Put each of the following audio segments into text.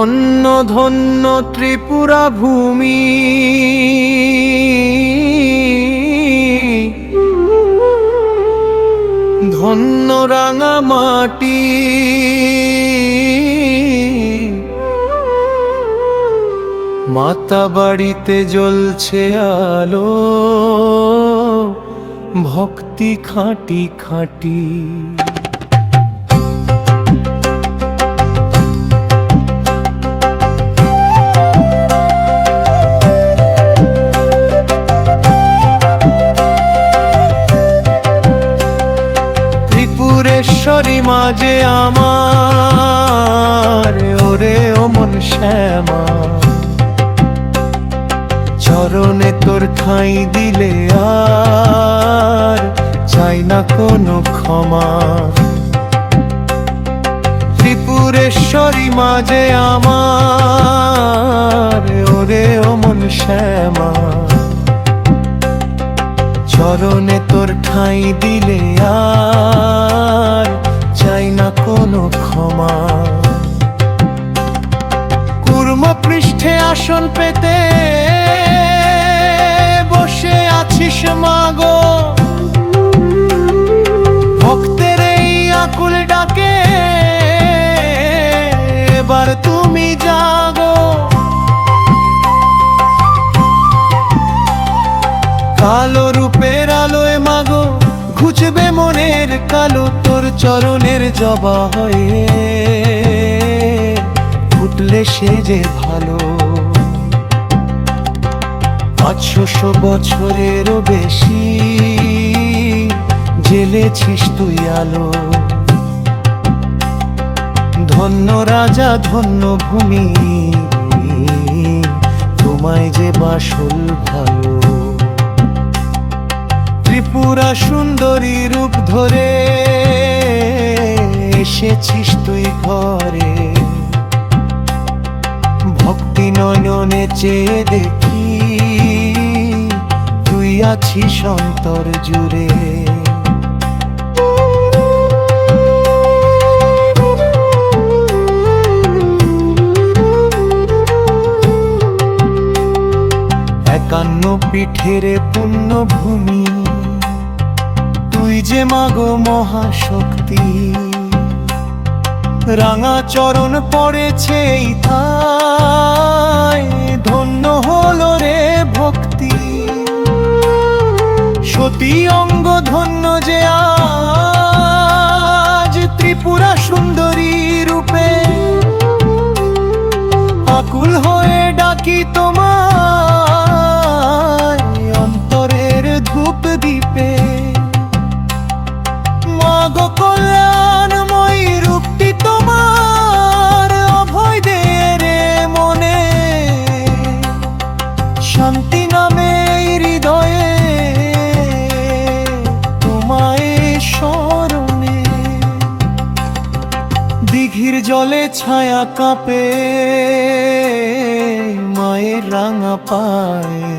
ধন্য ধন্য ত্রিপুরা ভূমি, ধন্য রাঙা মাটি, মাতা বাড়িতে জ্বলছে আলো, ভক্তি খাঁটি খাঁটি। ত্রিপুরেশ্বরী মাঝে আমার, ওরে ও মন শ্যামা, চরণে তোর ঠাঁই দিলে আর চাই না কোনো ক্ষমা। ত্রিপুরেশ্বরী মাঝে আমার, ওরে ও মন শ্যামা, চরণে তোর ঠাঁই দিলে আর চাই না কোনো ক্ষমা। কুর্ম পৃষ্ঠে আসন পেতে বসে আছিস মাগো, ভক্তের এই আকুল ডাকে এবার তুমি জাগো। কালো রূপের আলোয় মাগো ঘুচবে মনের কালো, তোর চরণের জবা হয়ে ফুটলে সে যে ভালো। 500 বছরেরও বেশি জ্বেলেছিস তুই আলো, ধন্য রাজা ধন্য ভূমি, তোমায় যে বাসল ভালো। ত্রিপুরা সুন্দরী রূপ ধরে এসেছিস তুই ঘরে, ভক্তি নয়নে চেয়ে দেখি তুই আছিস অন্তর জুড়ে। একান্ন পিঠের পুণ্যভূমি, তুই যে মাগো মহাশক্তি, রাঙা চরণ পড়েছে এই ঠায়, ধন্য হলো রে ভক্তি। সতী অঙ্গ ধন্য যে আজ ত্রিপুরা সুন্দরী রূপে, আকুল হয়ে ডাকি তোমায় অন্তরের ধূপ দীপে। মাগো কল্যাণময়ী রূপটি তোমার, অভয় দে রে মনে, শান্তি নামে হৃদয়ে তোমায় স্মরণে। দিঘির জলে ছায়া কাঁপে মায়ের রাঙা পায়ে,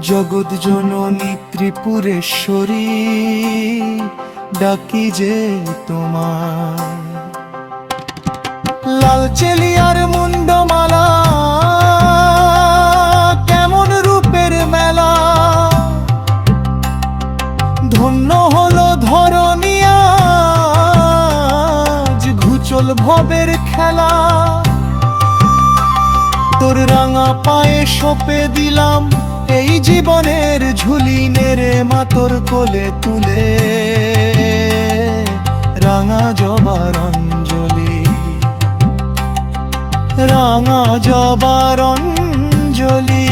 জগৎ জননী ত্রিপুরেশ্বরী ডাকি যে তোমার। লাল চেলিয়ার মুন্ডমালা কেমন রূপের মেলা, ধন্য হলো ধরণী আজ ঘুচল ভবের খেলা। তোর রাঙা পায়ে সঁপে দিলাম এই জীবনের ঝুলি, নেড়ে মা তোর কোলে তুলে রাঙা জবার অঞ্জলি, রাঙা জবার অঞ্জলি।